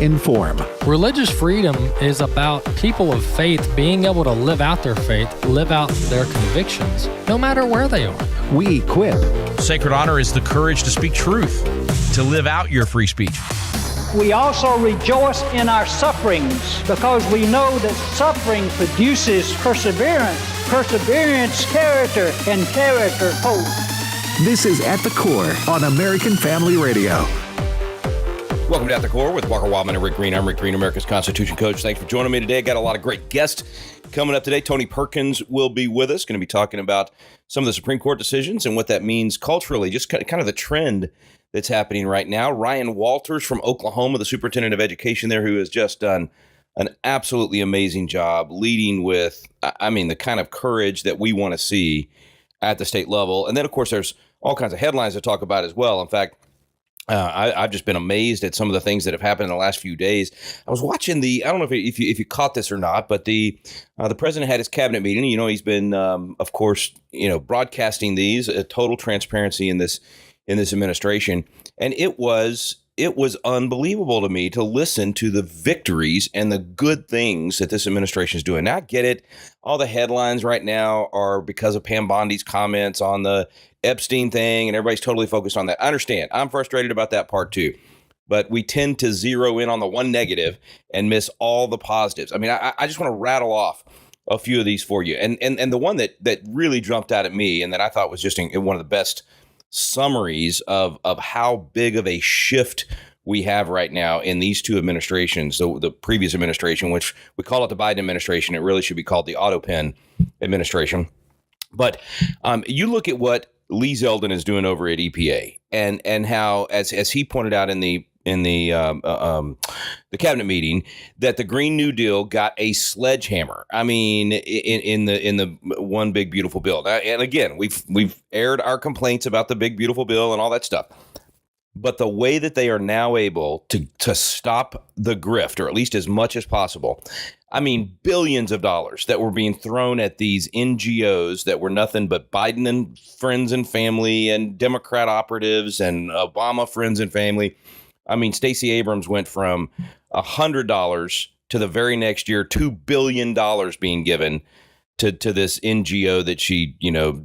inform. Religious freedom is about people of faith being able to live out their faith, live out their convictions, no matter where they are. We equip. Sacred honor is the courage to speak truth, to live out your free speech. We also rejoice in our sufferings because we know that suffering produces perseverance, perseverance, character, and character, hope. This is At the Core on American Family Radio. Welcome to At the Core with Walker Wildmon and Rick Green. I'm Rick Green, America's Constitution Coach. Thanks for joining me today. Got a lot of great guests coming up today. Tony Perkins will be with us, going to be talking about some of the Supreme Court decisions and what that means culturally, just kind of the trend that's happening right now. Ryan Walters from Oklahoma, the superintendent of education there, who has just done an absolutely amazing job leading with, the kind of courage that we want to see at the state level. And then, of course, there's all kinds of headlines to talk about as well. In fact, I've just been amazed at some of the things that have happened in the last few days. I was watching I don't know if you caught this or not, but the president had his cabinet meeting. You know, he's been, of course, broadcasting these, total transparency in this administration. And it was unbelievable to me to listen to the victories and the good things that this administration is doing. Now, I get it. All the headlines right now are because of Pam Bondi's comments on the Epstein thing, and everybody's totally focused on that. I understand. I'm frustrated about that part too. But we tend to zero in on the one negative and miss all the positives. I mean, I just want to rattle off a few of these for you. And the one that really jumped out at me and that I thought was just one of the best summaries of how big of a shift we have right now in these two administrations. So the previous administration, which we call it the Biden administration, it really should be called the AutoPen administration. But you look at what Lee Zeldin is doing over at EPA and how, as he pointed out in the cabinet meeting, that the Green New Deal got a sledgehammer. I mean, in the one big beautiful bill. And again, we've aired our complaints about the big beautiful bill and all that stuff. But the way that they are now able to stop the grift, or at least as much as possible, I mean, billions of dollars that were being thrown at these NGOs that were nothing but Biden and friends and family and Democrat operatives and Obama friends and family. I mean, Stacey Abrams went from $100 to the very next year, $2 billion being given to this NGO that she,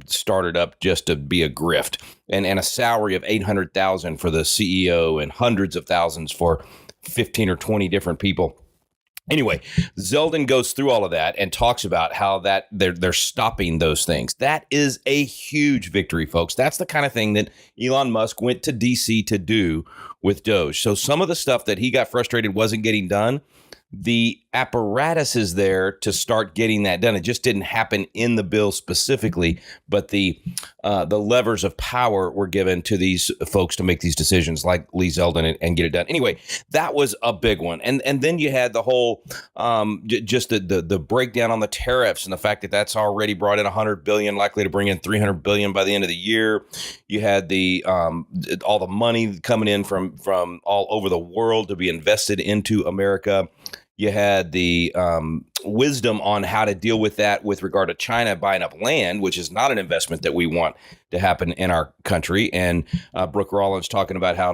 started up just to be a grift, and a salary of $800,000 for the CEO and hundreds of thousands for 15 or 20 different people. Anyway, Zeldin goes through all of that and talks about how that they're stopping those things. That is a huge victory, folks. That's the kind of thing that Elon Musk went to D.C. to do with Doge. So some of the stuff that he got frustrated wasn't getting done. The apparatus is there to start getting that done. It just didn't happen in the bill specifically, but the levers of power were given to these folks to make these decisions, like Lee Zeldin, and get it done. Anyway, that was a big one. And then you had the whole just the breakdown on the tariffs and the fact that that's already brought in $100 billion, likely to bring in $300 billion by the end of the year. You had the all the money coming in from all over the world to be invested into America. You had the wisdom on how to deal with that with regard to China buying up land, which is not an investment that we want to happen in our country. And Brooke Rollins talking about how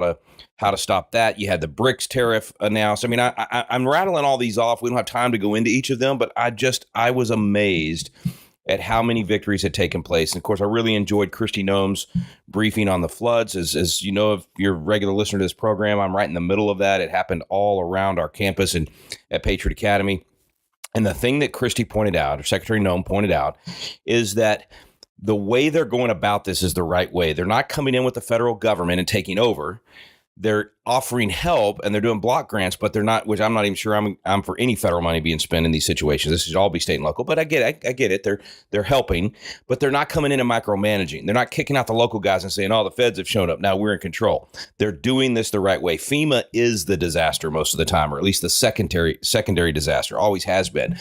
to stop that. You had the BRICS tariff announced. I mean, I'm rattling all these off. We don't have time to go into each of them, but I was amazed at how many victories had taken place. And of course, I really enjoyed Kristi Noem's briefing on the floods. As you know, if you're a regular listener to this program, I'm right in the middle of that. It happened all around our campus and at Patriot Academy. And the thing that Kristi pointed out, or Secretary Noem pointed out, is that the way they're going about this is the right way. They're not coming in with the federal government and taking over. They're offering help and they're doing block grants, but they're not, which I'm not even sure I'm for any federal money being spent in these situations. This should all be state and local, but I get it. They're helping, but they're not coming in and micromanaging. They're not kicking out the local guys and saying, oh, the feds have shown up. Now we're in control. They're doing this the right way. FEMA is the disaster most of the time, or at least the secondary disaster, always has been.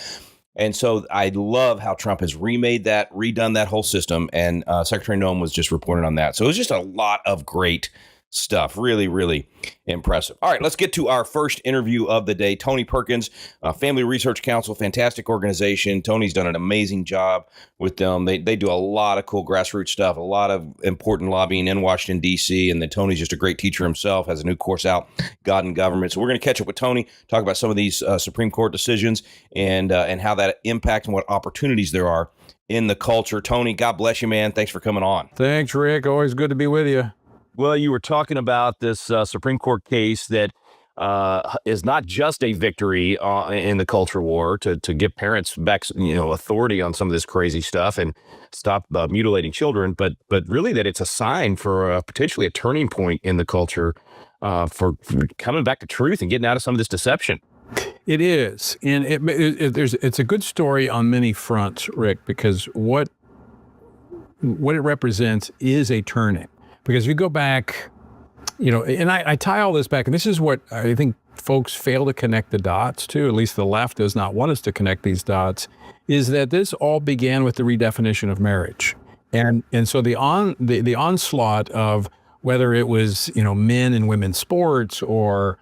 And so I love how Trump has redone that whole system. And Secretary Noem was just reporting on that. So it was just a lot of great stuff. Really, really impressive. All right, let's get to our first interview of the day. Tony Perkins, Family Research Council, fantastic organization. Tony's done an amazing job with them. They do a lot of cool grassroots stuff, a lot of important lobbying in Washington, D.C., and then Tony's just a great teacher himself, has a new course out, God and Government. So we're going to catch up with Tony, talk about some of these Supreme Court decisions and how that impacts and what opportunities there are in the culture. Tony, God bless you, man. Thanks for coming on. Thanks, Rick. Always good to be with you. Well, you were talking about this Supreme Court case that is not just a victory in the culture war to give parents back, authority on some of this crazy stuff and stop mutilating children, but really that it's a sign for potentially a turning point in the culture for coming back to truth and getting out of some of this deception. It is, and it's a good story on many fronts, Rick, because what it represents is a turning. Because if you go back, and I tie all this back, and this is what I think folks fail to connect the dots to, at least the left does not want us to connect these dots, is that this all began with the redefinition of marriage. And so the onslaught of whether it was, men and women's sports or,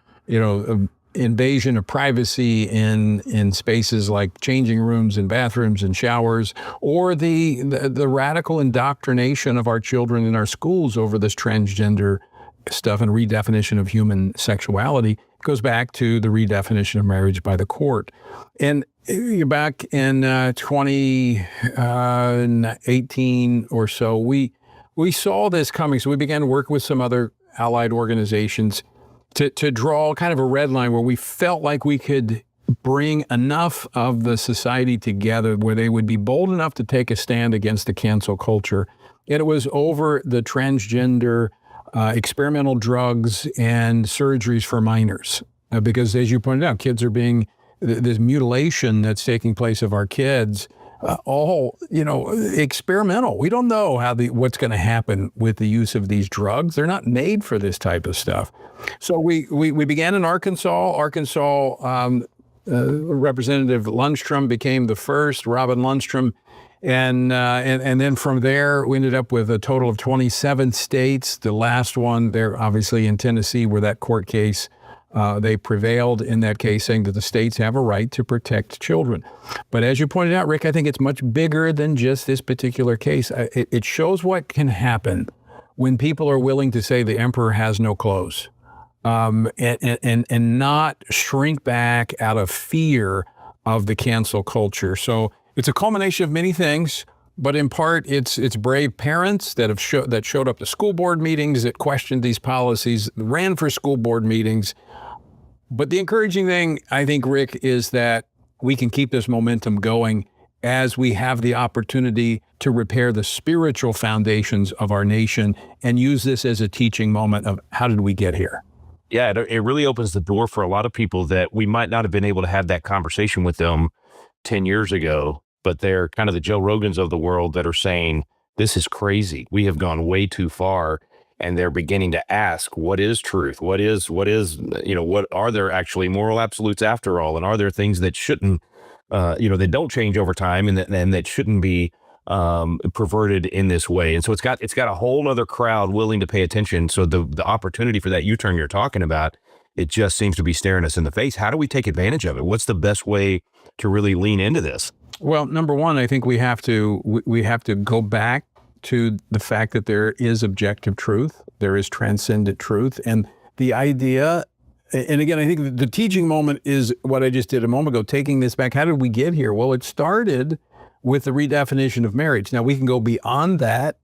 invasion of privacy in spaces like changing rooms and bathrooms and showers, or the radical indoctrination of our children in our schools over this transgender stuff and redefinition of human sexuality goes back to the redefinition of marriage by the court. And back in 2018 or so, we saw this coming. So we began to work with some other allied organizations to draw kind of a red line where we felt like we could bring enough of the society together where they would be bold enough to take a stand against the cancel culture. And it was over the transgender experimental drugs and surgeries for minors. Because as you pointed out, kids are being, this mutilation that's taking place of our kids, all, experimental. We don't know what's going to happen with the use of these drugs. They're not made for this type of stuff. So we began in Arkansas. Representative Lundstrom became the first, Robin Lundstrom. And then from there, we ended up with a total of 27 states. The last one there, obviously in Tennessee, where that court case, they prevailed in that case, saying that the states have a right to protect children. But as you pointed out, Rick, I think it's much bigger than just this particular case. It shows what can happen when people are willing to say the emperor has no clothes, and not shrink back out of fear of the cancel culture. So it's a culmination of many things, but in part it's brave parents that showed up to school board meetings, that questioned these policies, ran for school board meetings. But the encouraging thing, I think, Rick, is that we can keep this momentum going as we have the opportunity to repair the spiritual foundations of our nation and use this as a teaching moment of how did we get here? Yeah, it really opens the door for a lot of people that we might not have been able to have that conversation with them 10 years ago, but they're kind of the Joe Rogans of the world that are saying, this is crazy. We have gone way too far. And they're beginning to ask, what is truth? What are there actually moral absolutes after all? And are there things that shouldn't, that don't change over time and that shouldn't be perverted in this way? And so it's got a whole other crowd willing to pay attention. So the opportunity for that U-turn you're talking about, it just seems to be staring us in the face. How do we take advantage of it? What's the best way to really lean into this? Well, number one, I think we have to go back to the fact that there is objective truth, there is transcendent truth, and the idea, and again, I think the teaching moment is what I just did a moment ago, taking this back. How did we get here? Well, it started with the redefinition of marriage. Now, we can go beyond that,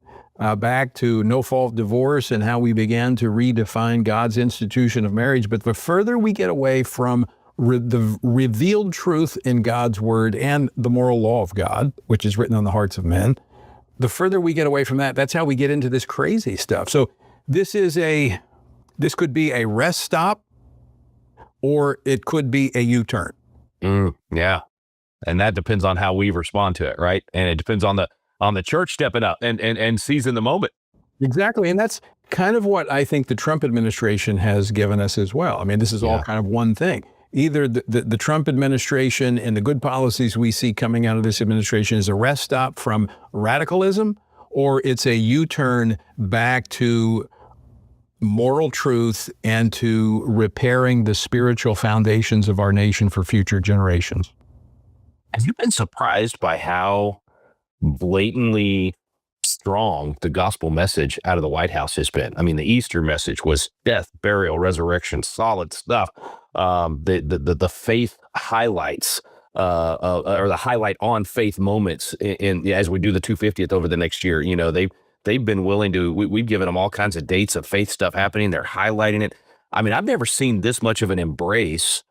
back to no-fault divorce and how we began to redefine God's institution of marriage, but the further we get away from the revealed truth in God's word and the moral law of God, which is written on the hearts of men, the further we get away from that, that's how we get into this crazy stuff. So this could be a rest stop, or it could be a U-turn. Yeah. And that depends on how we respond to it, right? And it depends on the church stepping up and seizing the moment. Exactly. And that's kind of what I think the Trump administration has given us as well. I mean, this is all kind of one thing. Either the Trump administration and the good policies we see coming out of this administration is a rest stop from radicalism, or it's a U-turn back to moral truth and to repairing the spiritual foundations of our nation for future generations. Have you been surprised by how blatantly strong the gospel message out of the White House has been? I mean, the Easter message was death, burial, resurrection, solid stuff. The faith highlights, or the highlight on faith moments as we do the 250th over the next year. You know, they've been willing to. We've given them all kinds of dates of faith stuff happening. They're highlighting it. I mean, I've never seen this much of an embrace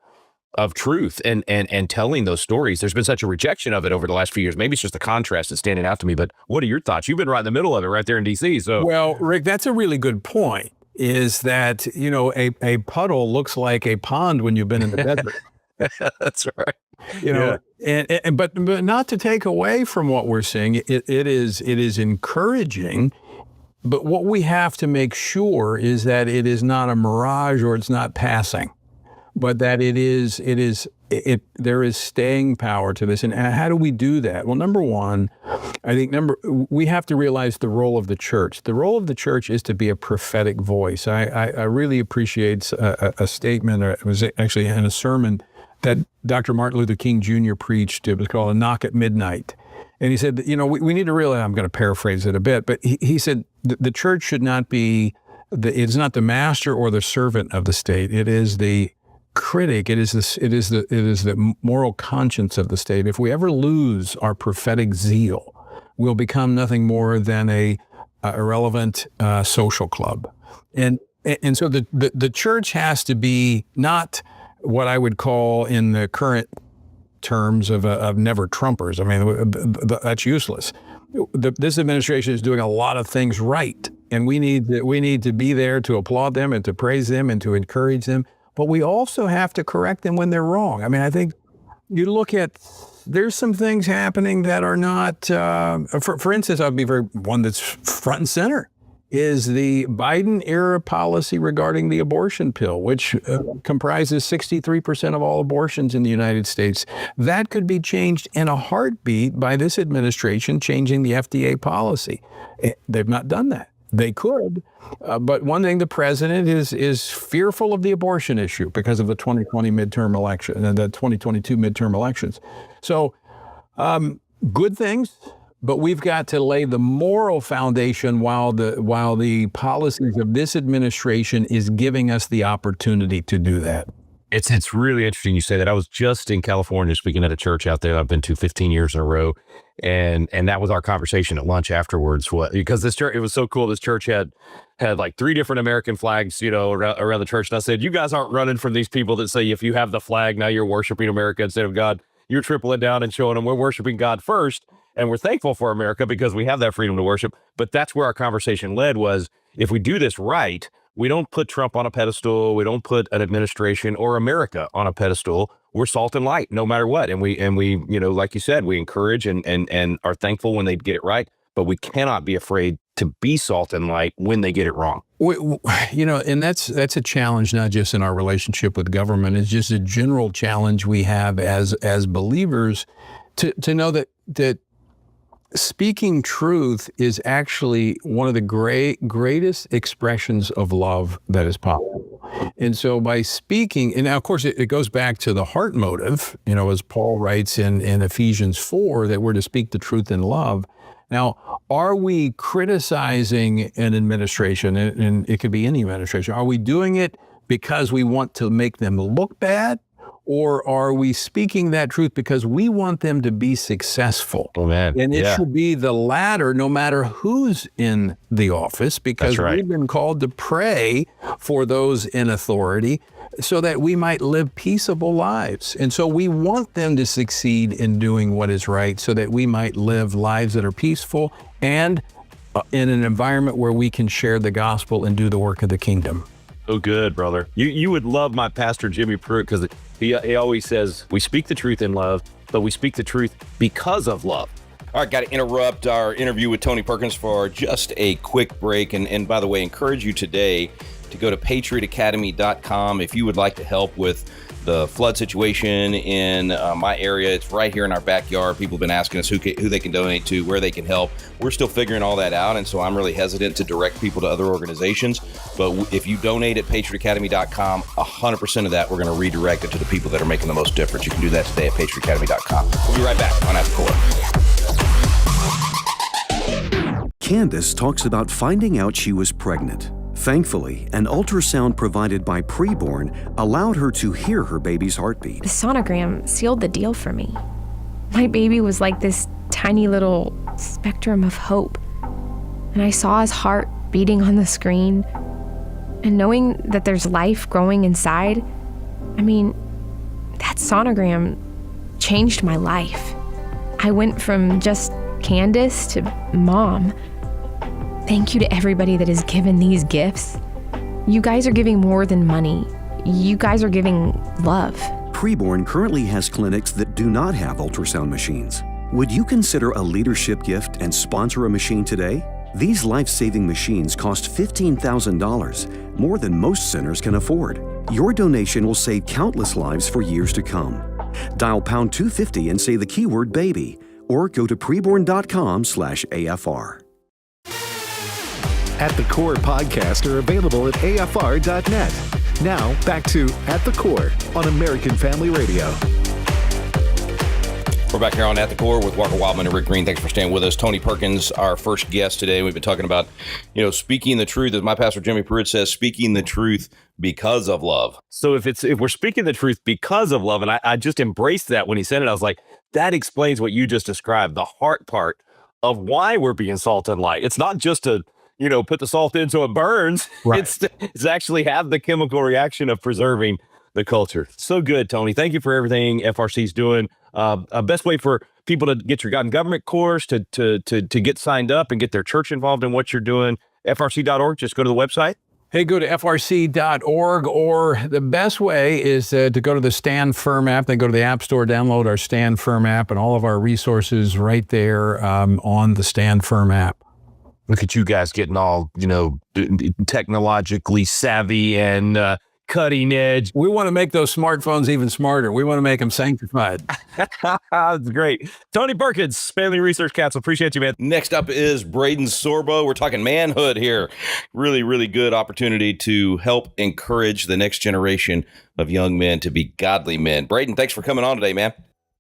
of truth and telling those stories. There's been such a rejection of it over the last few years. Maybe it's just the contrast that's standing out to me, but what are your thoughts? You've been right in the middle of it right there in DC. So, well, Rick, that's a really good point, is that, you know, a puddle looks like a pond when you've been in the desert. That's right. You know, but not to take away from what we're seeing, it is encouraging. But what we have to make sure is that it is not a mirage or it's not passing, but that there is staying power to this. And how do we do that? Well, number one, I think we have to realize the role of the church. The role of the church is to be a prophetic voice. I really appreciate a statement, or it was actually in a sermon that Dr. Martin Luther King Jr. preached. It was called A Knock at Midnight. And he said, you know, we need to realize, I'm going to paraphrase it a bit, but he said the church should not be, it's not the master or the servant of the state. It is the critic. It is the moral conscience of the state. If we ever lose our prophetic zeal, we'll become nothing more than a irrelevant social club. And so the church has to be not what I would call in the current terms of never Trumpers. I mean, that's useless. This administration is doing a lot of things right, and we need to be there to applaud them and to praise them and to encourage them. But we also have to correct them when they're wrong. I mean, I think you look at, there's some things happening that are not, for instance, one that's front and center is the Biden era policy regarding the abortion pill, which comprises 63% of all abortions in the United States. That could be changed in a heartbeat by this administration changing the FDA policy. They've not done that. They could, but one thing, the president is fearful of the abortion issue because of the 2020 midterm election and the 2022 midterm elections. So good things, but we've got to lay the moral foundation while the policies of this administration is giving us the opportunity to do that. It's really interesting you say that. I was just in California speaking at a church out there I've been to 15 years in a row. And that was our conversation at lunch afterwards. Because this church, it was so cool. This church had like 3 different American flags, you know, around the church. And I said, you guys aren't running from these people that say, if you have the flag, now you're worshiping America instead of God. You're tripling down and showing them we're worshiping God first. And we're thankful for America because we have that freedom to worship. But that's where our conversation led, was if we do this right, we don't put Trump on a pedestal. We don't put an administration or America on a pedestal. We're salt and light no matter what. And we, you know, like you said, we encourage and are thankful when they get it right, but we cannot be afraid to be salt and light when they get it wrong. You know, and that's a challenge, not just in our relationship with government. It's just a general challenge we have as believers to know that speaking truth is actually one of the greatest expressions of love that is possible. And so by speaking, and now of course it goes back to the heart motive, you know, as Paul writes in Ephesians 4, that we're to speak the truth in love. Now, are we criticizing an administration, and it could be any administration, are we doing it because we want to make them look bad? Or are we speaking that truth because we want them to be successful? Oh, man. And it should be the latter, no matter who's in the office, because we've been called to pray for those in authority so that we might live peaceable lives. And so we want them to succeed in doing what is right so that we might live lives that are peaceful and in an environment where we can share the gospel and do the work of the kingdom. So good, brother. You would love my pastor, Jimmy Pruitt, because he always says, we speak the truth in love, but we speak the truth because of love. All right, got to interrupt our interview with Tony Perkins for just a quick break. And by the way, encourage you today to go to patriotacademy.com if you would like to help with the flood situation in my area. It's right here in our backyard. People have been asking us who they can donate to, where they can help. We're still figuring all that out, and so I'm really hesitant to direct people to other organizations. But if you donate at patriotacademy.com, 100% of that, we're going to redirect it to the people that are making the most difference. You can do that today at patriotacademy.com. We'll be right back on At the Core. Candace talks about finding out she was pregnant. Thankfully, an ultrasound provided by Preborn allowed her to hear her baby's heartbeat. The sonogram sealed the deal for me. My baby was like this tiny little spectrum of hope. And I saw his heart beating on the screen. And knowing that there's life growing inside, I mean, that sonogram changed my life. I went from just Candace to mom. Thank you to everybody that has given these gifts. You guys are giving more than money. You guys are giving love. Preborn currently has clinics that do not have ultrasound machines. Would you consider a leadership gift and sponsor a machine today? These life-saving machines cost $15,000, more than most centers can afford. Your donation will save countless lives for years to come. Dial pound 250 and say the keyword baby, or go to preborn.com/AFR. At the Core podcasts are available at afr.net. Now, back to At the Core on American Family Radio. We're back here on At the Core with Walker Wildmon and Rick Green. Thanks for staying with us. Tony Perkins, our first guest today. We've been talking about, speaking the truth, as my pastor Jimmy Pruitt says, speaking the truth because of love. So if we're speaking the truth because of love, and I just embraced that when he said it, I was like, that explains what you just described, the heart part of why we're being salt and light. It's not just to put the salt in so it burns. Right. It's actually have the chemical reaction of preserving the culture. So good, Tony. Thank you for everything FRC's doing. Best way for people to get your God and Government course, to get signed up and get their church involved in what you're doing, frc.org. Just go to the website. Hey, go to frc.org, or the best way is to go to the Stand Firm app. Then go to the App Store, download our Stand Firm app, and all of our resources right there on the Stand Firm app. Look at you guys getting all, technologically savvy and cutting edge. We want to make those smartphones even smarter. We want to make them sanctified. That's great. Tony Perkins, Family Research Council. Appreciate you, man. Next up is Braeden Sorbo. We're talking manhood here. Really, really good opportunity to help encourage the next generation of young men to be godly men. Braeden, thanks for coming on today, man.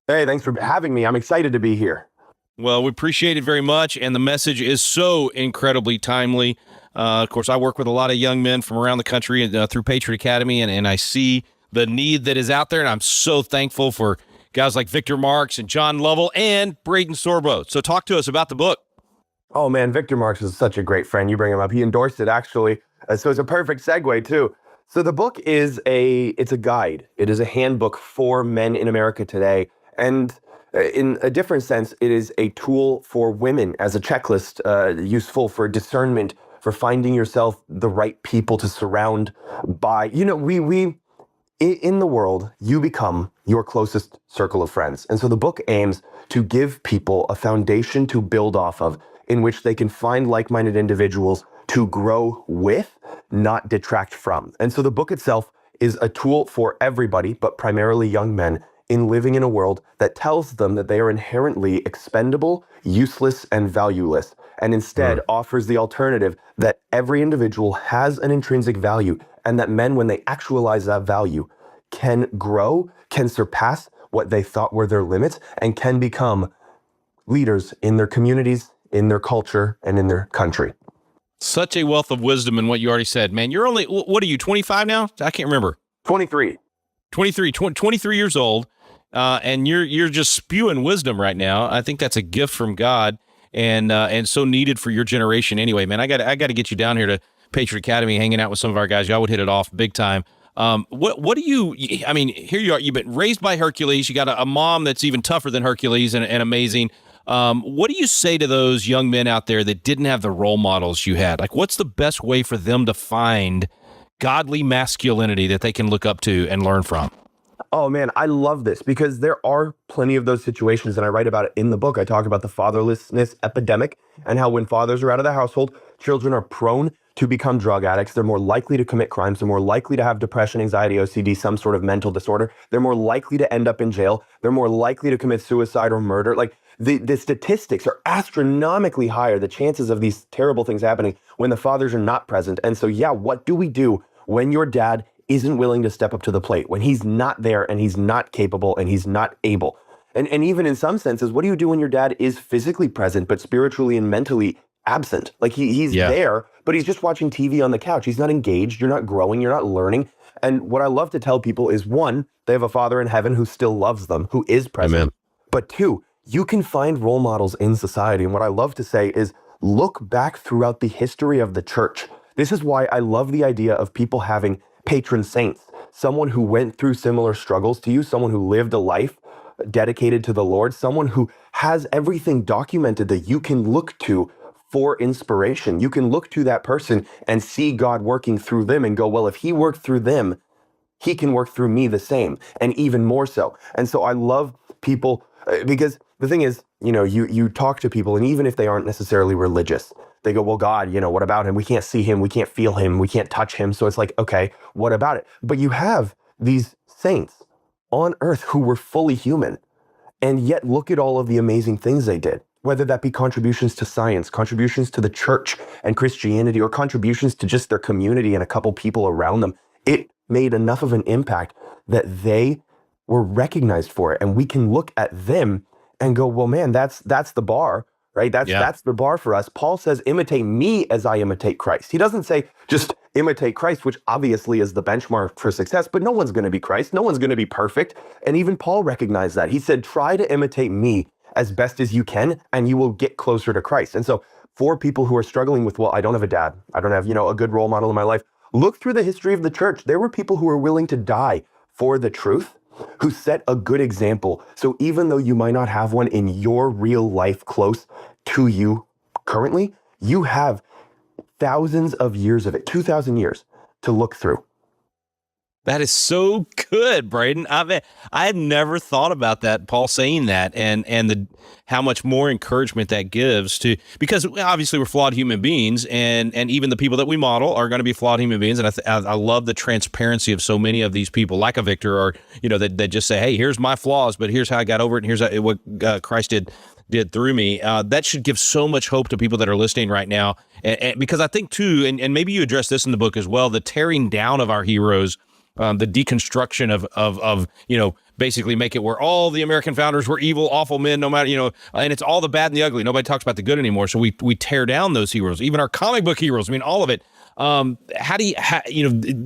Hey, thanks for having me. I'm excited to be here. Well, we appreciate it very much, and the message is so incredibly timely. Of course, I work with a lot of young men from around the country through Patriot Academy, and I see the need that is out there, and I'm so thankful for guys like Victor Marks and John Lovell and Braeden Sorbo. So talk to us about the book. Oh, man, Victor Marks is such a great friend. You bring him up. He endorsed it, actually, so it's a perfect segue, too. So the book is a guide. It is a handbook for men in America today, and in a different sense, it is a tool for women as a checklist, useful for discernment, for finding yourself the right people to surround by. We in the world, you become your closest circle of friends. And so the book aims to give people a foundation to build off of, in which they can find like-minded individuals to grow with, not detract from. And so the book itself is a tool for everybody, but primarily young men, in living in a world that tells them that they are inherently expendable, useless, and valueless, and instead offers the alternative that every individual has an intrinsic value, and that men, when they actualize that value, can grow, can surpass what they thought were their limits, and can become leaders in their communities, in their culture, and in their country. Such a wealth of wisdom in what you already said, man. You're only, what are you, 25 now? I can't remember. 23 years old. And you're just spewing wisdom right now. I think that's a gift from God, and so needed for your generation. Anyway, man, I got to get you down here to Patriot Academy, hanging out with some of our guys. Y'all would hit it off big time. What do you? I mean, here you are. You've been raised by Hercules. You got a mom that's even tougher than Hercules and amazing. What do you say to those young men out there that didn't have the role models you had? Like, what's the best way for them to find godly masculinity that they can look up to and learn from? Oh man, I love this because there are plenty of those situations, and I write about it in the book. I talk about the fatherlessness epidemic and how when fathers are out of the household, children are prone to become drug addicts. They're more likely to commit crimes. They're more likely to have depression, anxiety, OCD, some sort of mental disorder. They're more likely to end up in jail. They're more likely to commit suicide or murder. Like the statistics are astronomically higher, the chances of these terrible things happening when the fathers are not present. And so, yeah, what do we do when your dad isn't willing to step up to the plate, when he's not there and he's not capable and he's not able? And even in some senses, what do you do when your dad is physically present but spiritually and mentally absent? Like he's there, but he's just watching TV on the couch. He's not engaged. You're not growing. You're not learning. And what I love to tell people is, one, they have a father in heaven who still loves them, who is present. Amen. But two, you can find role models in society. And what I love to say is look back throughout the history of the church. This is why I love the idea of people having patron saints, someone who went through similar struggles to you, someone who lived a life dedicated to the Lord, someone who has everything documented that you can look to for inspiration. You can look to that person and see God working through them and go, well, if he worked through them, he can work through me the same, and even more so. And so I love people because the thing is, you talk to people, and even if they aren't necessarily religious, they go, well, God, what about him? We can't see him. We can't feel him. We can't touch him. So it's like, okay, what about it? But you have these saints on earth who were fully human, and yet look at all of the amazing things they did, whether that be contributions to science, contributions to the church and Christianity, or contributions to just their community and a couple people around them. It made enough of an impact that they were recognized for it. And we can look at them and go, well, man, that's the bar, right? That's the bar for us. Paul says, imitate me as I imitate Christ. He doesn't say just imitate Christ, which obviously is the benchmark for success, but no one's going to be Christ. No one's going to be perfect. And even Paul recognized that. He said, try to imitate me as best as you can, and you will get closer to Christ. And so for people who are struggling with, well, I don't have a dad, I don't have, a good role model in my life, look through the history of the church. There were people who were willing to die for the truth, who set a good example. So even though you might not have one in your real life close to you currently, you have thousands of years of it, 2,000 years to look through. That is so good, Braeden. I had never thought about that, Paul saying that, and how much more encouragement that gives to, because obviously we're flawed human beings, and even the people that we model are going to be flawed human beings. And I love the transparency of so many of these people, like a Victor, or that just say, hey, here's my flaws, but here's how I got over it, and here's what Christ did through me. That should give so much hope to people that are listening right now, and because I think too, and maybe you address this in the book as well, the tearing down of our heroes. The deconstruction of basically make it where all the American founders were evil, awful men, no matter, and it's all the bad and the ugly. Nobody talks about the good anymore. So we tear down those heroes, even our comic book heroes. I mean, all of it. How do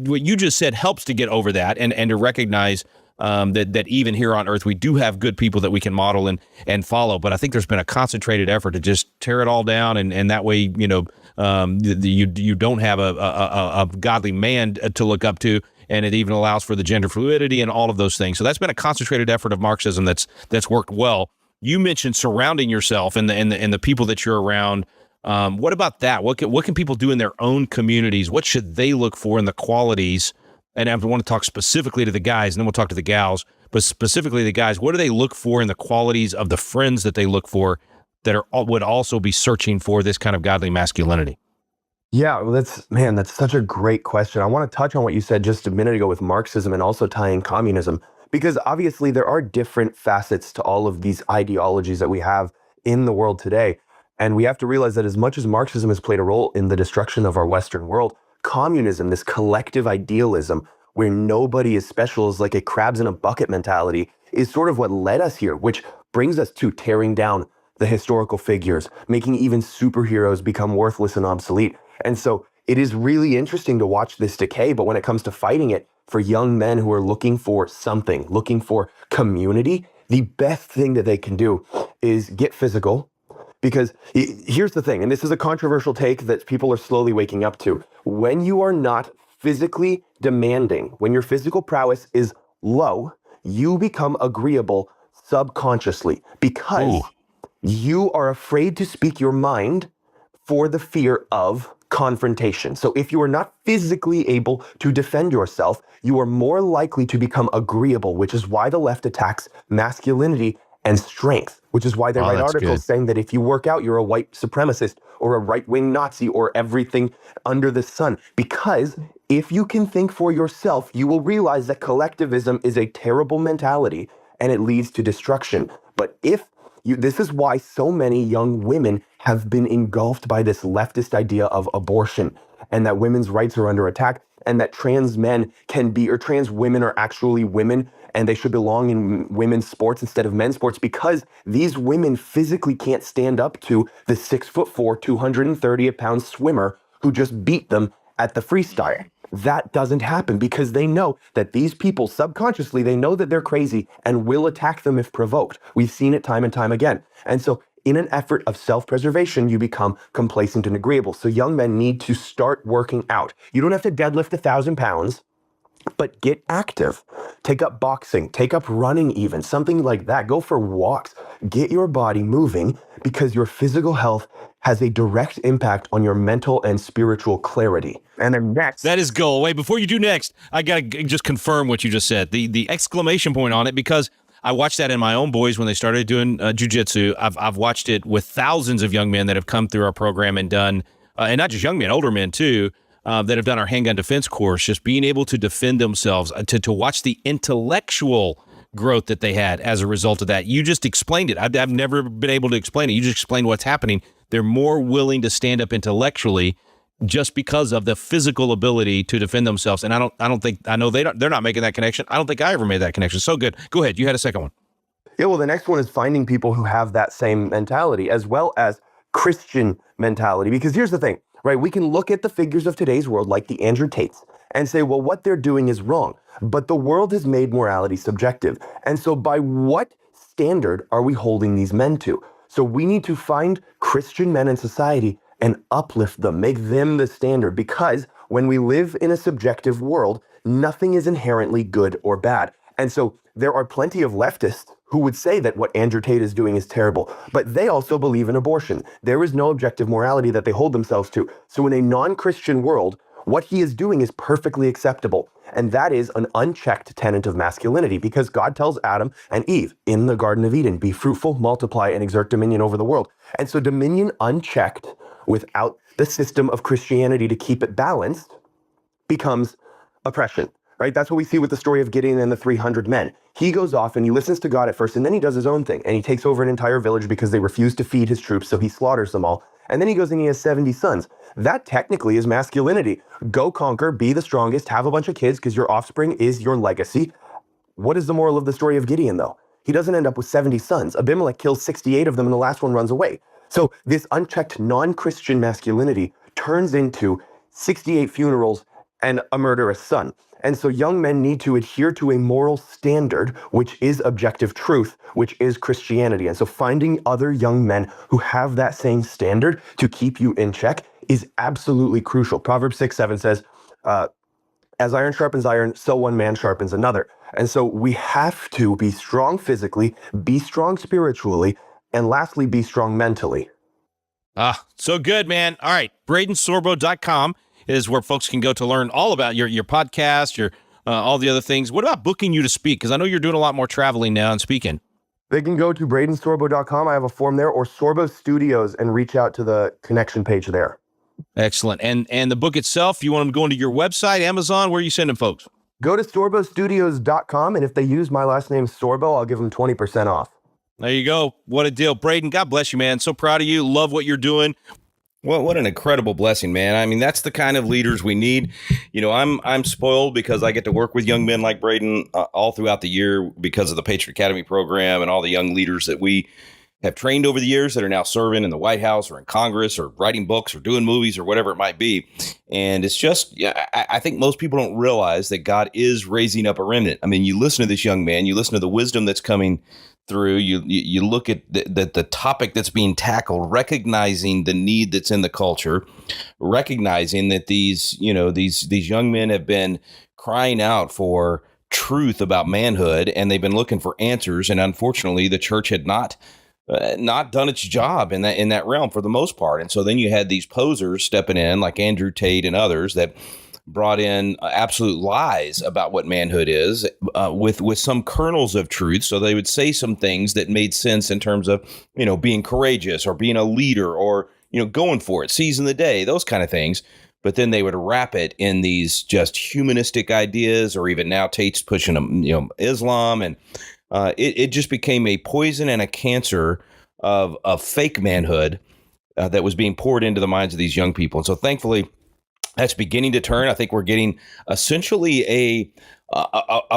what you just said helps to get over that and to recognize that even here on Earth, we do have good people that we can model and follow. But I think there's been a concentrated effort to just tear it all down. And that way, you don't have a godly man to look up to. And it even allows for the gender fluidity and all of those things. So that's been a concentrated effort of Marxism that's worked well. You mentioned surrounding yourself and the people that you're around. What about that? What can people do in their own communities? What should they look for in the qualities? And I want to talk specifically to the guys, and then we'll talk to the gals. But specifically the guys, what do they look for in the qualities of the friends that they look for that would also be searching for this kind of godly masculinity? Yeah, well, that's such a great question. I want to touch on what you said just a minute ago with Marxism and also tie in communism, because obviously there are different facets to all of these ideologies that we have in the world today. And we have to realize that as much as Marxism has played a role in the destruction of our Western world, communism, this collective idealism where nobody is special, is like a crabs in a bucket mentality, is sort of what led us here, which brings us to tearing down the historical figures, making even superheroes become worthless and obsolete. And so it is really interesting to watch this decay, but when it comes to fighting it, for young men who are looking for something, looking for community, the best thing that they can do is get physical. Because here's the thing, and this is a controversial take that people are slowly waking up to. When you are not physically demanding, when your physical prowess is low, you become agreeable subconsciously because you are afraid to speak your mind for the fear of confrontation. So if you are not physically able to defend yourself, you are more likely to become agreeable, which is why the left attacks masculinity and strength, which is why they write articles saying that if you work out, you're a white supremacist or a right-wing Nazi or everything under the sun. Because if you can think for yourself, you will realize that collectivism is a terrible mentality and it leads to destruction. But this is why so many young women have been engulfed by this leftist idea of abortion and that women's rights are under attack and that trans men can be, or trans women are actually women and they should belong in women's sports instead of men's sports, because these women physically can't stand up to the 6'4", 230-pound swimmer who just beat them at the freestyle. That doesn't happen because they know that these people subconsciously, they know that they're crazy and will attack them if provoked. We've seen it time and time again. And so in an effort of self-preservation, you become complacent and agreeable. So young men need to start working out. You don't have to deadlift 1,000 pounds, but get active. Take up boxing, take up running even, something like that. Go for walks. Get your body moving because your physical health has a direct impact on your mental and spiritual clarity. And then next... That is gold. Wait, before you do next, I got to just confirm what you just said. The exclamation point on it, because I watched that in my own boys when they started doing jiu-jitsu. I've watched it with thousands of young men that have come through our program and done, and not just young men, older men too, that have done our handgun defense course, just being able to defend themselves, to watch the intellectual growth that they had as a result of that. You just explained it. I've never been able to explain it. You just explained what's happening. They're more willing to stand up intellectually just because of the physical ability to defend themselves. And I know they're not making that connection. I don't think I ever made that connection. So good. Go ahead. You had a second one. Yeah, well, the next one is finding people who have that same mentality as well as Christian mentality. Because here's the thing, right? We can look at the figures of today's world like the Andrew Tates and say, well, what they're doing is wrong. But the world has made morality subjective. And so by what standard are we holding these men to? So we need to find Christian men in society and uplift them, make them the standard, because when we live in a subjective world, nothing is inherently good or bad. And so there are plenty of leftists who would say that what Andrew Tate is doing is terrible, but they also believe in abortion. There is no objective morality that they hold themselves to. So in a non-Christian world, what he is doing is perfectly acceptable. And that is an unchecked tenet of masculinity, because God tells Adam and Eve in the Garden of Eden, be fruitful, multiply, and exert dominion over the world. And so dominion unchecked without the system of Christianity to keep it balanced becomes oppression, right? That's what we see with the story of Gideon and the 300 men. He goes off and he listens to God at first, and then he does his own thing, and he takes over an entire village because they refuse to feed his troops, so he slaughters them all. And then he goes and he has 70 sons. That technically is masculinity. Go conquer, be the strongest, have a bunch of kids because your offspring is your legacy. What is the moral of the story of Gideon, though? He doesn't end up with 70 sons. Abimelech kills 68 of them and the last one runs away. So this unchecked non-Christian masculinity turns into 68 funerals and a murderous son. And so young men need to adhere to a moral standard, which is objective truth, which is Christianity. And so finding other young men who have that same standard to keep you in check is absolutely crucial. Proverbs 6:7 says, as iron sharpens iron, so one man sharpens another. And so we have to be strong physically, be strong spiritually, and lastly, be strong mentally. So good, man. All right. BraedenSorbo.com is where folks can go to learn all about your podcast, your all the other things. What about booking you to speak? Because I know you're doing a lot more traveling now and speaking. They can go to BraedenSorbo.com. I have a form there, or Sorbo Studios, and reach out to the connection page there. Excellent. And the book itself, you want them going to your website, Amazon? Where are you sending folks? Go to SorboStudios.com, and if they use my last name, Sorbo, I'll give them 20% off. There you go. What a deal. Braeden, God bless you, man. So proud of you. Love what you're doing. Well, what an incredible blessing, man. I mean, that's the kind of leaders we need. You know, I'm spoiled because I get to work with young men like Braeden all throughout the year because of the Patriot Academy program and all the young leaders that we have trained over the years that are now serving in the White House or in Congress or writing books or doing movies or whatever it might be. And it's just, I think most people don't realize that God is raising up a remnant. I mean, you listen to this young man, you listen to the wisdom that's coming through, you look at the topic that's being tackled, recognizing the need that's in the culture, recognizing that these young men have been crying out for truth about manhood, and they've been looking for answers. And unfortunately, the church had not not done its job in that realm for the most part. And so then you had these posers stepping in like Andrew Tate and others that brought in absolute lies about what manhood is with some kernels of truth. So they would say some things that made sense in terms of, being courageous or being a leader or, going for it, seizing the day, those kind of things. But then they would wrap it in these just humanistic ideas, or even now Tate's pushing Islam. And it just became a poison and a cancer of fake manhood that was being poured into the minds of these young people. And so thankfully, that's beginning to turn. I think we're getting essentially a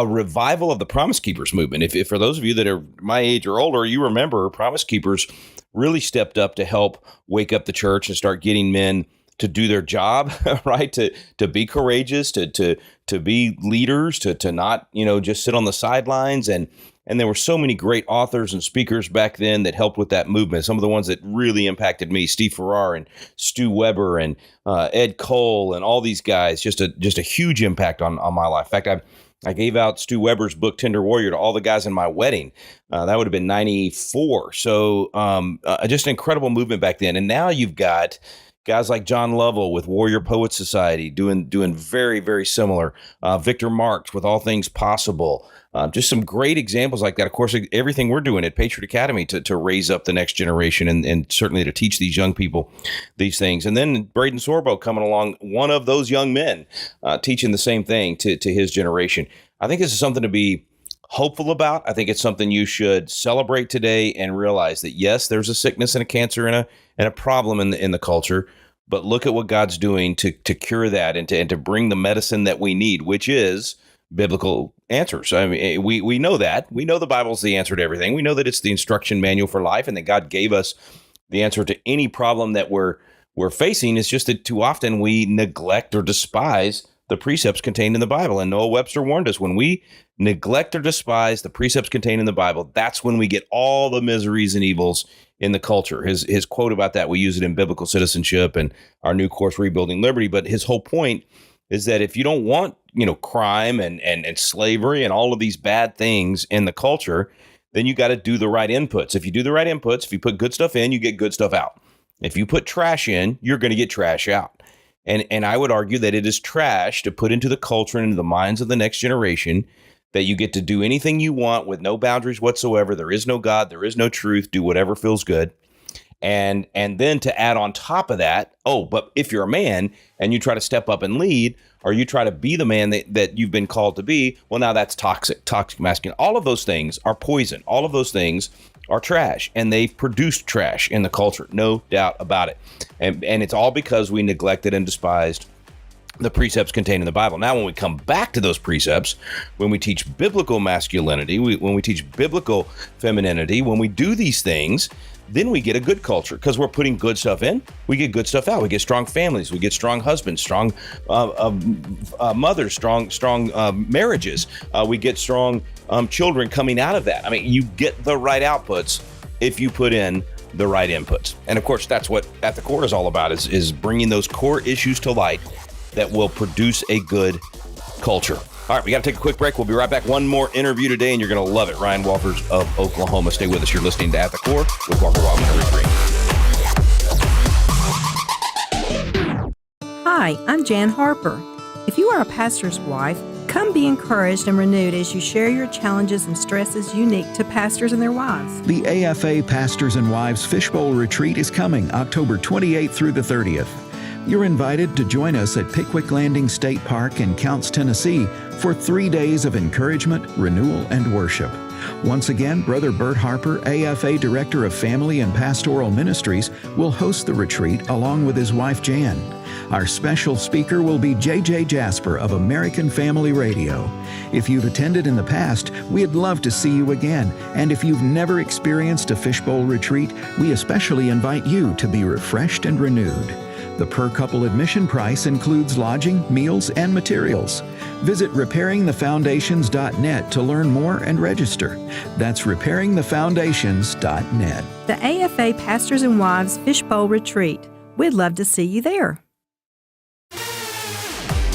revival of the Promise Keepers movement. If for those of you that are my age or older, you remember Promise Keepers really stepped up to help wake up the church and start getting men to do their job, right? To be courageous, to be leaders, to not, just sit on the sidelines. And there were so many great authors and speakers back then that helped with that movement. Some of the ones that really impacted me, Steve Farrar and Stu Weber and Ed Cole and all these guys, just a huge impact on my life. In fact, I gave out Stu Weber's book, Tender Warrior, to all the guys in my wedding. That would have been 94. So just an incredible movement back then. And now you've got guys like John Lovell with Warrior Poet Society doing very, very similar. Victor Marx with All Things Possible. Just some great examples like that. Of course, everything we're doing at Patriot Academy to raise up the next generation and certainly to teach these young people these things. And then Braeden Sorbo coming along, one of those young men, teaching the same thing to his generation. I think this is something to be hopeful about. I think it's something you should celebrate today and realize that, yes, there's a sickness and a cancer and a problem in the culture. But look at what God's doing to cure that and to bring the medicine that we need, which is biblical answers. I mean, we know that. We know the Bible's the answer to everything. We know that it's the instruction manual for life and that God gave us the answer to any problem that we're facing. It's just that too often we neglect or despise the precepts contained in the Bible. And Noah Webster warned us, when we neglect or despise the precepts contained in the Bible, that's when we get all the miseries and evils in the culture. His quote about that, we use it in Biblical Citizenship and our new course, Rebuilding Liberty. But his whole point is that if you don't want, crime and slavery and all of these bad things in the culture, then you got to do the right inputs. If you do the right inputs, if you put good stuff in, you get good stuff out. If you put trash in, you're going to get trash out. And I would argue that it is trash to put into the culture and into the minds of the next generation that you get to do anything you want with no boundaries whatsoever. There is no God. There is no truth. Do whatever feels good. And then to add on top of that, but if you're a man and you try to step up and lead, or you try to be the man that you've been called to be, well, now that's toxic masculine. All of those things are poison. All of those things are trash, and they've produced trash in the culture, no doubt about it. And it's all because we neglected and despised the precepts contained in the Bible. Now, when we come back to those precepts, when we teach biblical masculinity, when we teach biblical femininity, when we do these things, then we get a good culture because we're putting good stuff in. We get good stuff out. We get strong families. We get strong husbands, strong mothers, strong marriages. We get strong children coming out of that. I mean, you get the right outputs if you put in the right inputs. And of course, that's what At the Core is all about, is bringing those core issues to light that will produce a good culture. All right, we got to take a quick break. We'll be right back. One more interview today, and you're going to love it. Ryan Walters of Oklahoma. Stay with us. You're listening to At the Core with Walker Wildmon and Rick Green. Hi, I'm Jan Harper. If you are a pastor's wife, come be encouraged and renewed as you share your challenges and stresses unique to pastors and their wives. The AFA Pastors and Wives Fishbowl Retreat is coming October 28th through the 30th. You're invited to join us at Pickwick Landing State Park in Counce, Tennessee for 3 days of encouragement, renewal, and worship. Once again, Brother Bert Harper, AFA Director of Family and Pastoral Ministries, will host the retreat along with his wife Jan. Our special speaker will be J.J. Jasper of American Family Radio. If you've attended in the past, we'd love to see you again. And if you've never experienced a fishbowl retreat, we especially invite you to be refreshed and renewed. The per-couple admission price includes lodging, meals, and materials. Visit repairingthefoundations.net to learn more and register. That's repairingthefoundations.net. The AFA Pastors and Wives Fishbowl Retreat. We'd love to see you there.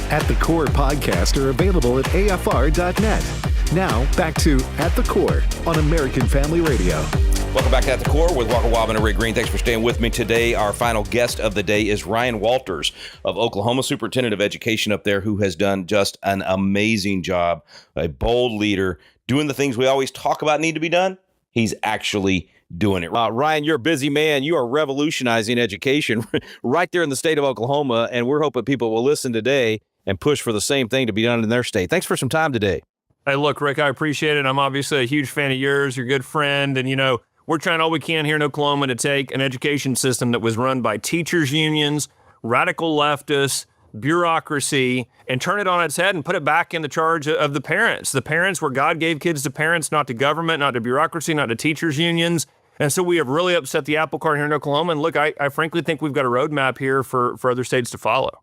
At the Core podcasts are available at afr.net. Now, back to At the Core on American Family Radio. Welcome back to At the Core with Walker Wildmon and Rick Green. Thanks for staying with me today. Our final guest of the day is Ryan Walters of Oklahoma, Superintendent of Education up there, who has done just an amazing job, a bold leader, doing the things we always talk about need to be done. He's actually doing it. Ryan, you're a busy man. You are revolutionizing education right there in the state of Oklahoma, and we're hoping people will listen today and push for the same thing to be done in their state. Thanks for some time today. Hey, look, Rick, I appreciate it. I'm obviously a huge fan of yours. You're a good friend, and, we're trying all we can here in Oklahoma to take an education system that was run by teachers' unions, radical leftists, bureaucracy, and turn it on its head and put it back in the charge of the parents. The parents, where God gave kids to parents, not to government, not to bureaucracy, not to teachers' unions. And so we have really upset the apple cart here in Oklahoma. And look, I frankly think we've got a roadmap here for other states to follow.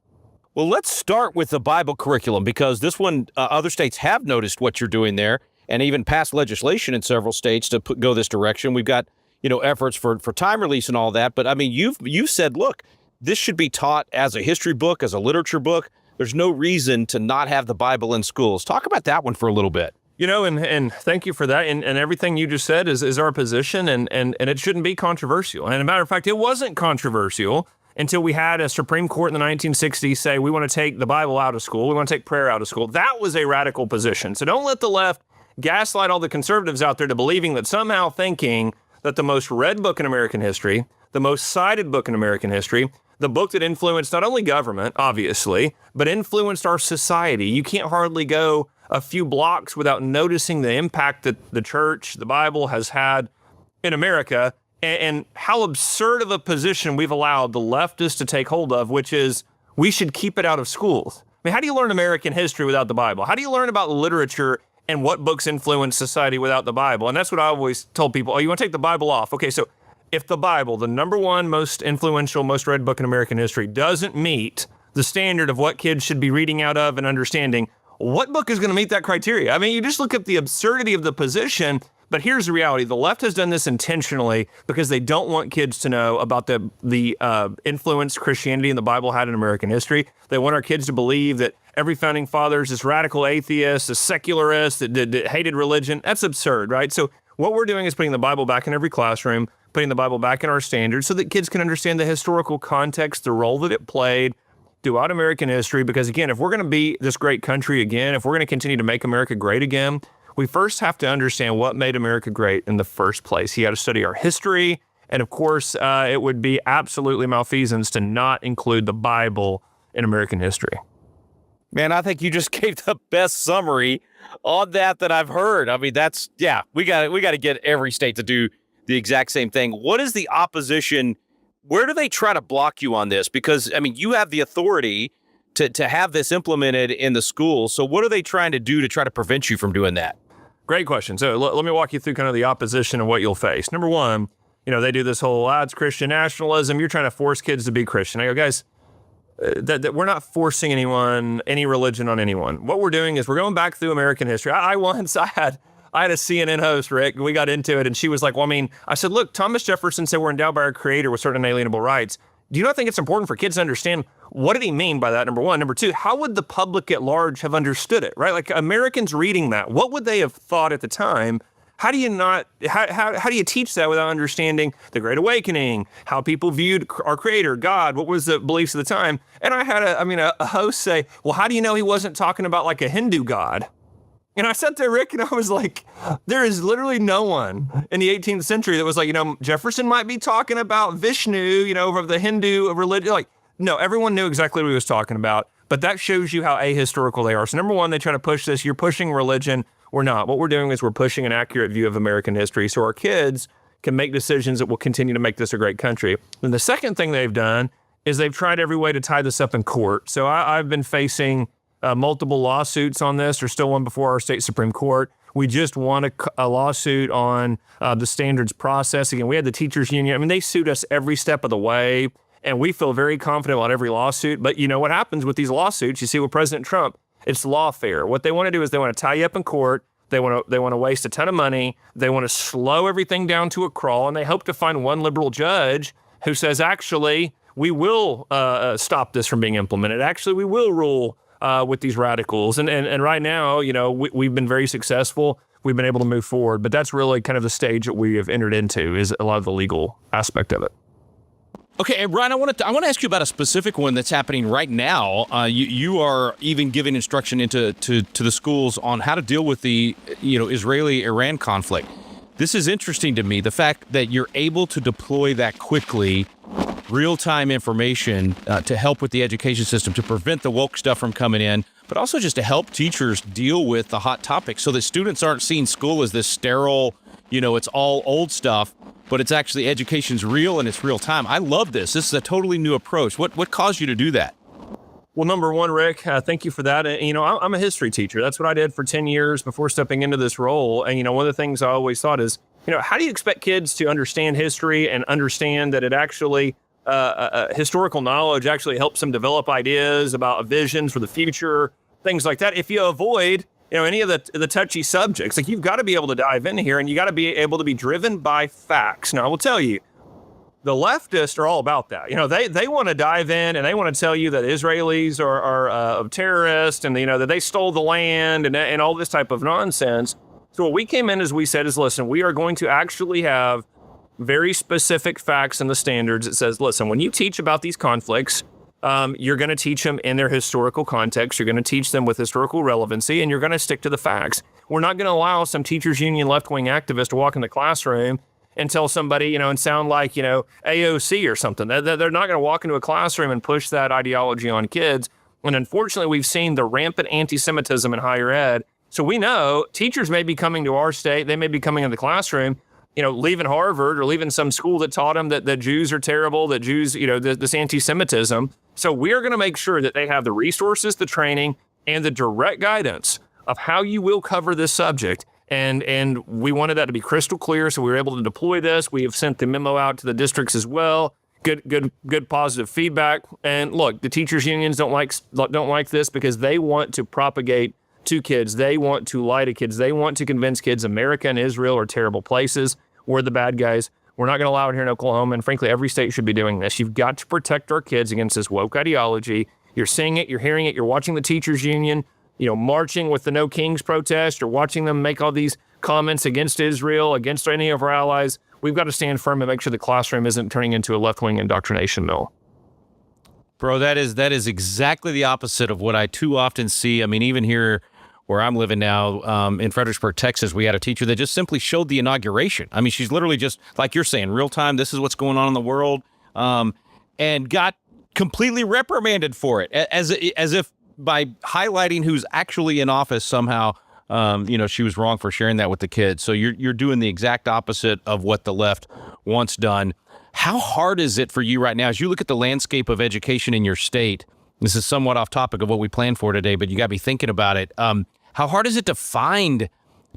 Well, let's start with the Bible curriculum, because this one, other states have noticed what you're doing there, and even passed legislation in several states to go this direction. We've got, efforts for time release and all that. But I mean, you've said, look, this should be taught as a history book, as a literature book. There's no reason to not have the Bible in schools. Talk about that one for a little bit. And thank you for that. And everything you just said is our position, and it shouldn't be controversial. And as a matter of fact, it wasn't controversial until we had a Supreme Court in the 1960s say, we want to take the Bible out of school. We want to take prayer out of school. That was a radical position. So don't let the left gaslight all the conservatives out there to believing that somehow thinking that the most read book in American history, the most cited book in American history, the book that influenced not only government, obviously, but influenced our society. You can't hardly go a few blocks without noticing the impact that the church, the Bible, has had in America, and how absurd of a position we've allowed the leftists to take hold of, which is we should keep it out of schools. I mean, how do you learn American history without the Bible? How do you learn about literature and what books influence society without the Bible? And that's what I always told people. Oh, you want to take the Bible off? Okay, so if the Bible, the number one most influential, most read book in American history, doesn't meet the standard of what kids should be reading out of and understanding, what book is going to meet that criteria? I mean, you just look at the absurdity of the position. But here's the reality. The left has done this intentionally because they don't want kids to know about the influence Christianity and the Bible had in American history. They want our kids to believe that every founding father is this radical atheist, a secularist that hated religion. That's absurd, right? So what we're doing is putting the Bible back in every classroom, putting the Bible back in our standards so that kids can understand the historical context, the role that it played throughout American history. Because again, if we're going to be this great country again, if we're going to continue to make America great again, we first have to understand what made America great in the first place. You got to study our history. And of course, it would be absolutely malfeasance to not include the Bible in American history. Man, I think you just gave the best summary on that I've heard. I mean, we got to get every state to do the exact same thing. What is the opposition? Where do they try to block you on this? Because, I mean, you have the authority to have this implemented in the schools. So what are they trying to do to try to prevent you from doing that? Great question. So let me walk you through kind of the opposition and what you'll face. Number one, they do this whole, it's Christian nationalism. You're trying to force kids to be Christian. I go, guys, that we're not forcing any religion on anyone. What we're doing is we're going back through American history. I had a CNN host, Rick, and we got into it, and she was like, I said, look, Thomas Jefferson said we're endowed by our Creator with certain inalienable rights. Do you not think it's important for kids to understand what did he mean by that, number one? Number two, how would the public at large have understood it, right? Like Americans reading that, what would they have thought at the time? How do you teach that without understanding the Great Awakening, how people viewed our Creator, God, what was the beliefs of the time? And I had a host say, well, how do you know he wasn't talking about like a Hindu God? And I sat there, Rick, and I was like, there is literally no one in the 18th century that was like, Jefferson might be talking about Vishnu, of the Hindu religion. Like, no, everyone knew exactly what he was talking about. But that shows you how ahistorical they are. So number one, they try to push this. You're pushing religion. We're not. What we're doing is we're pushing an accurate view of American history so our kids can make decisions that will continue to make this a great country. And the second thing they've done is they've tried every way to tie this up in court. So I've been facing multiple lawsuits on this. There's still one before our state Supreme Court. We just won a lawsuit on the standards process. Again, we had the teachers union. I mean, they sued us every step of the way, and we feel very confident about every lawsuit. But you know what happens with these lawsuits? You see with President Trump, it's lawfare. What they want to do is they want to tie you up in court. They want to waste a ton of money. They want to slow everything down to a crawl, and they hope to find one liberal judge who says, actually, we will stop this from being implemented. Actually, we will rule with these radicals. And right now, we've been very successful. we've been able to move forward. But that's really kind of the stage that we have entered into, is a lot of the legal aspect of it. Okay, and Brian, I want to ask you about a specific one that's happening right now. You are even giving instruction to the schools on how to deal with the Israeli-Iran conflict. This is interesting to me, the fact that you're able to deploy that quickly, real-time information to help with the education system, to prevent the woke stuff from coming in, but also just to help teachers deal with the hot topics so that students aren't seeing school as this sterile, it's all old stuff, but it's actually education's real and it's real time. I love this. This is a totally new approach. What caused you to do that? Well, number one, Rick, thank you for that. I'm a history teacher. That's what I did for 10 years before stepping into this role. And, one of the things I always thought is, how do you expect kids to understand history and understand that it actually, historical knowledge actually helps them develop ideas about visions for the future, things like that, if you avoid, any of the touchy subjects? Like, you've got to be able to dive in here, and you got to be able to be driven by facts. Now, I will tell you, the leftists are all about that. They want to dive in and they want to tell you that Israelis are terrorists and, that they stole the land and all this type of nonsense. So what we came in, as we said, is, listen, we are going to actually have very specific facts in the standards. It says, listen, when you teach about these conflicts, you're going to teach them in their historical context. You're going to teach them with historical relevancy, and you're going to stick to the facts. We're not going to allow some teachers union left-wing activist to walk in the classroom and tell somebody, and sound like, AOC or something. They're not going to walk into a classroom and push that ideology on kids. And unfortunately, we've seen the rampant anti-Semitism in higher ed. So we know teachers may be coming to our state. They may be coming in the classroom, leaving Harvard or leaving some school that taught them that Jews are terrible, that Jews, this anti-Semitism. So we're going to make sure that they have the resources, the training, and the direct guidance of how you will cover this subject. And we wanted that to be crystal clear, so we were able to deploy this. We have sent the memo out to the districts as well. Good positive feedback. And look, the teachers unions don't like this because they want to propagate to kids. They want to lie to kids. They want to convince kids America and Israel are terrible places. We're the bad guys. We're not going to allow it here in Oklahoma. And frankly, every state should be doing this. You've got to protect our kids against this woke ideology. You're seeing it. You're hearing it. You're watching the teachers union, marching with the No Kings protest, or watching them make all these comments against Israel, against any of our allies. We've got to stand firm and make sure the classroom isn't turning into a left-wing indoctrination mill. Bro, that is exactly the opposite of what I too often see. I mean, even here where I'm living now, in Fredericksburg, Texas, we had a teacher that just simply showed the inauguration. I mean, she's literally just, like you're saying, real time, this is what's going on in the world, and got completely reprimanded for it, as if by highlighting who's actually in office somehow, she was wrong for sharing that with the kids. So you're doing the exact opposite of what the left wants done. How hard is it for you right now, as you look at the landscape of education in your state? This is somewhat off topic of what we planned for today, but you got to be thinking about it. How hard is it to find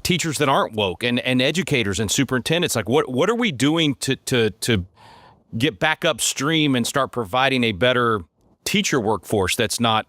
teachers that aren't woke and educators and superintendents? Like, what are we doing to get back upstream and start providing a better teacher workforce that's not,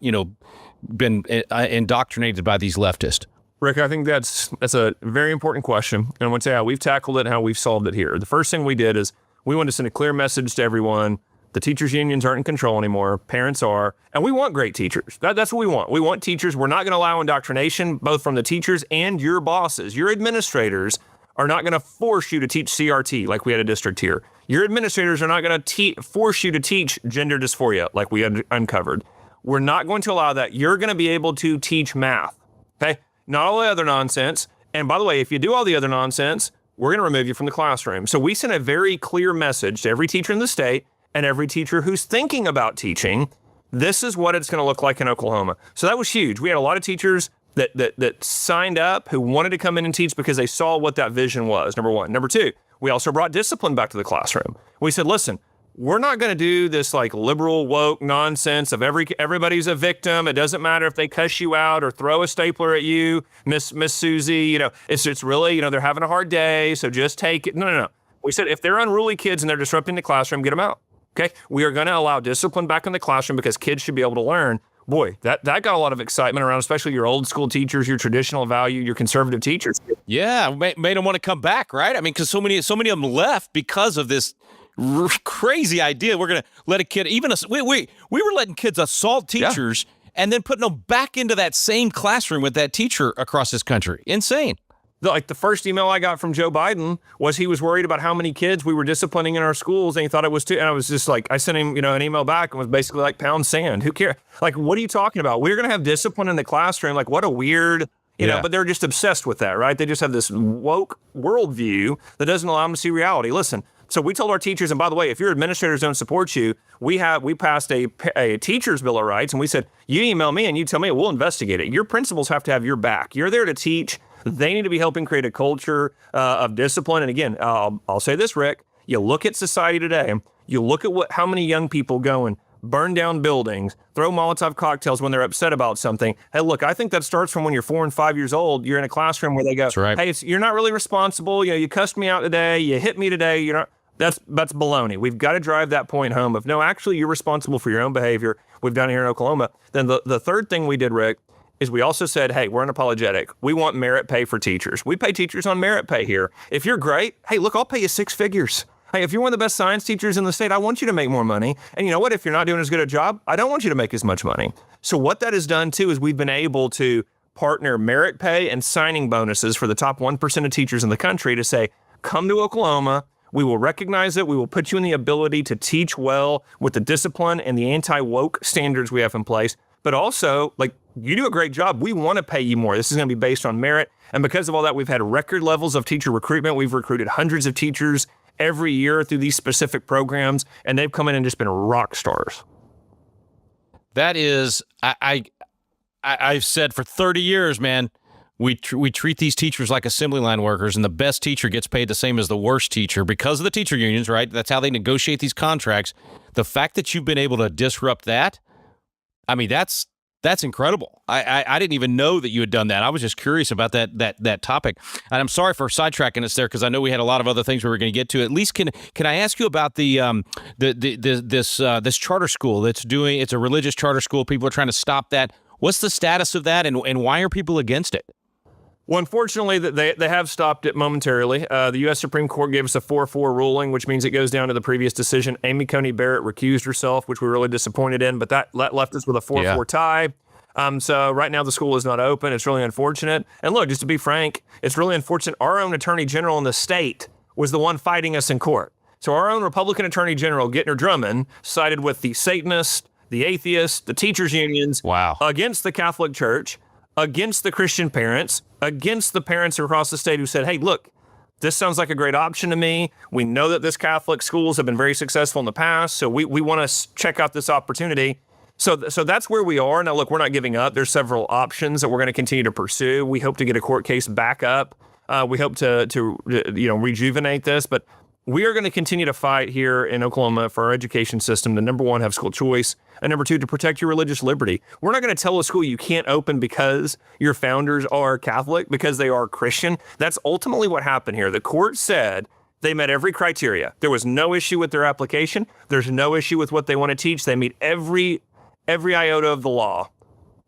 been indoctrinated by these leftists? Rick, I think that's a very important question. And I want to tell you how we've tackled it and how we've solved it here. The first thing we did is we wanted to send a clear message to everyone. The teachers unions aren't in control anymore. Parents are. And we want great teachers. That's what we want. We want teachers. We're not going to allow indoctrination, both from the teachers and your bosses. Your administrators are not going to force you to teach CRT like we had a district here. Your administrators are not going to force you to teach gender dysphoria like we uncovered. We're not going to allow that. You're going to be able to teach math, okay? Not all the other nonsense. And by the way, if you do all the other nonsense, we're going to remove you from the classroom. So we sent a very clear message to every teacher in the state and every teacher who's thinking about teaching. This is what it's going to look like in Oklahoma. So that was huge. We had a lot of teachers that signed up who wanted to come in and teach because they saw what that vision was, number one. Number two, we also brought discipline back to the classroom. We said, listen, we're not going to do this like liberal woke nonsense of everybody's a victim. It doesn't matter if they cuss you out or throw a stapler at you, Miss Susie. It's really, they're having a hard day, so just take it. No. We said if they're unruly kids and they're disrupting the classroom, get them out. Okay, we are going to allow discipline back in the classroom because kids should be able to learn. Boy, that got a lot of excitement around, especially your old school teachers, your traditional value, your conservative teachers. Yeah, made them want to come back, right? I mean, because so many of them left because of this crazy idea. We're going to let a kid, we were letting kids assault teachers and then putting them back into that same classroom with that teacher across this country. Insane. The first email I got from Joe Biden was he was worried about how many kids we were disciplining in our schools, and he thought it was too. And I was just like, I sent him, an email back and was basically like, pound sand. Who cares? Like, what are you talking about? We're going to have discipline in the classroom. Like, what a weird, but they're just obsessed with that, right? They just have this woke worldview that doesn't allow them to see reality. Listen, so we told our teachers, and by the way, if your administrators don't support you, we passed a teacher's bill of rights, and we said, you email me and you tell me, we'll investigate it. Your principals have to have your back. You're there to teach. They need to be helping create a culture of discipline. And again, I'll say this, Rick, you look at society today, you look at how many young people go and burn down buildings, throw Molotov cocktails when they're upset about something. Hey, look, I think that starts from when you're 4 and 5 years old. You're in a classroom where they go, hey, you're not really responsible. You cussed me out today. You hit me today. You're not. That's baloney. We've got to drive that point home of, no, actually, you're responsible for your own behavior. We've done it here in Oklahoma. Then the third thing we did, Rick, is we also said, hey, we're unapologetic. We want merit pay for teachers. We pay teachers on merit pay here. If you're great, hey, look, I'll pay you 6 figures. Hey, if you're one of the best science teachers in the state, I want you to make more money. And you know what? If you're not doing as good a job, I don't want you to make as much money. So what that has done, too, is we've been able to partner merit pay and signing bonuses for the top 1% of teachers in the country to say, come to Oklahoma. We will recognize it. We will put you in the ability to teach well with the discipline and the anti-woke standards we have in place. But also, you do a great job. We want to pay you more. This is going to be based on merit. And because of all that, we've had record levels of teacher recruitment. We've recruited hundreds of teachers every year through these specific programs, and they've come in and just been rock stars. That is, I've said for 30 years, man, we treat these teachers like assembly line workers, and the best teacher gets paid the same as the worst teacher because of the teacher unions, right? That's how they negotiate these contracts. The fact that you've been able to disrupt that, I mean, that's incredible. I didn't even know that you had done that. I was just curious about that topic, and I'm sorry for sidetracking us there because I know we had a lot of other things we were going to get to. At least can I ask you about this charter school that's doing? It's a religious charter school. People are trying to stop that. What's the status of that, and why are people against it? Well, unfortunately, they have stopped it momentarily. The U.S. Supreme Court gave us a 4-4 ruling, which means it goes down to the previous decision. Amy Coney Barrett recused herself, which we're really disappointed in, but that left us with a 4-4 tie. So right now the school is not open. It's really unfortunate. And look, just to be frank, it's really unfortunate. Our own attorney general in the state was the one fighting us in court. So our own Republican attorney general, Gittner Drummond, sided with the Satanists, the atheists, the teachers unions, against the Catholic Church, against the Christian parents, against the parents across the state who said, hey, look, this sounds like a great option to me. We know that this Catholic schools have been very successful in the past, so we want to check out this opportunity. So that's where we are. Now, look, we're not giving up. There's several options that we're going to continue to pursue. We hope to get a court case back up. We hope to rejuvenate this, but we are going to continue to fight here in Oklahoma for our education system to, number one, have school choice, and number two, to protect your religious liberty. We're not going to tell a school you can't open because your founders are Catholic, because they are Christian. That's ultimately what happened here. The court said they met every criteria. There was no issue with their application. There's no issue with what they want to teach. They meet every iota of the law.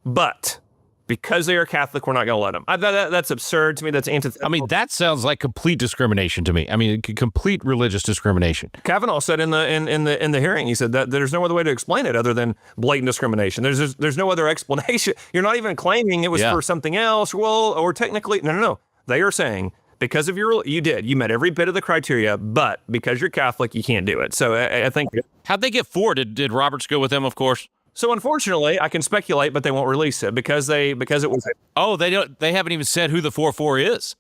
But because they are Catholic, we're not going to let them. That's absurd to me. That's antithetical. I mean, that sounds like complete discrimination to me. I mean, complete religious discrimination. Kavanaugh said in the hearing, he said that there's no other way to explain it other than blatant discrimination. There's no other explanation. You're not even claiming it was for something else. Well, or technically, no. They are saying because of you met every bit of the criteria, but because you're Catholic, you can't do it. So I think. How'd they get 4? Did Roberts go with them? Of course. So unfortunately, I can speculate, but they won't release it because it was. Oh, they don't. They haven't even said who the 4-4 is.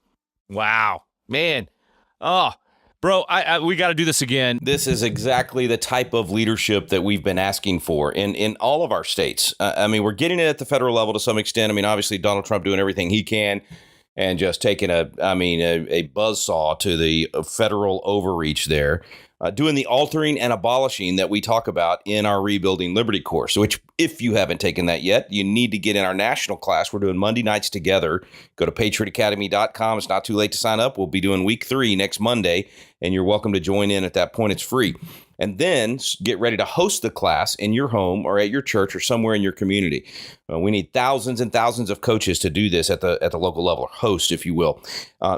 Wow, man. Oh, bro, we got to do this again. This is exactly the type of leadership that we've been asking for in all of our states. I mean, we're getting it at the federal level to some extent. I mean, obviously Donald Trump doing everything he can and just taking a buzzsaw to the federal overreach there. Doing the altering and abolishing that we talk about in our Rebuilding Liberty course, which if you haven't taken that yet, you need to get in our national class. We're doing Monday nights together. Go to patriotacademy.com. It's not too late to sign up. We'll be doing week 3 next Monday, and you're welcome to join in at that point. It's free. And then get ready to host the class in your home or at your church or somewhere in your community. We need thousands and thousands of coaches to do this at the local level, or host, if you will.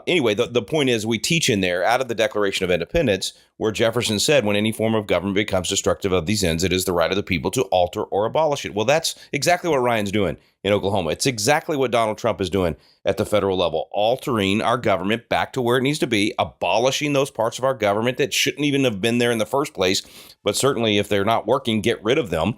Anyway, the point is we teach in there, out of the Declaration of Independence, where Jefferson said, when any form of government becomes destructive of these ends, it is the right of the people to alter or abolish it. Well, that's exactly what Ryan's doing in Oklahoma. It's exactly what Donald Trump is doing at the federal level, altering our government back to where it needs to be, abolishing those parts of our government that shouldn't even have been there in the first place. But certainly if they're not working, get rid of them.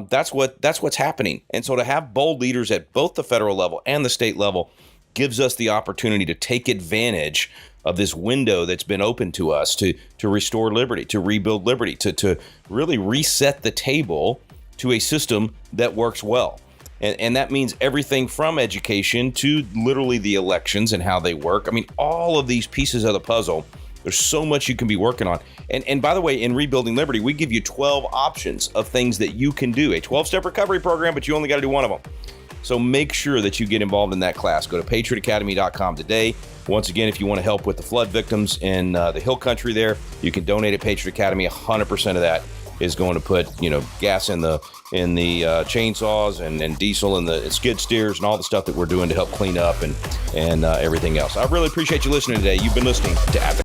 That's what's happening. And so to have bold leaders at both the federal level and the state level gives us the opportunity to take advantage of this window that's been open to us to restore liberty, to rebuild liberty, to really reset the table to a system that works well. And that means everything from education to literally the elections and how they work. I mean, all of these pieces of the puzzle, there's so much you can be working on. And by the way, in Rebuilding Liberty, we give you 12 options of things that you can do, a 12-step recovery program, but you only got to do one of them. So make sure that you get involved in that class. Go to patriotacademy.com today. Once again, if you want to help with the flood victims in the Hill Country there, you can donate at Patriot Academy. 100% of that is going to put, gas in the chainsaws and diesel in the skid steers and all the stuff that we're doing to help clean up and everything else. I really appreciate you listening today. You've been listening to At the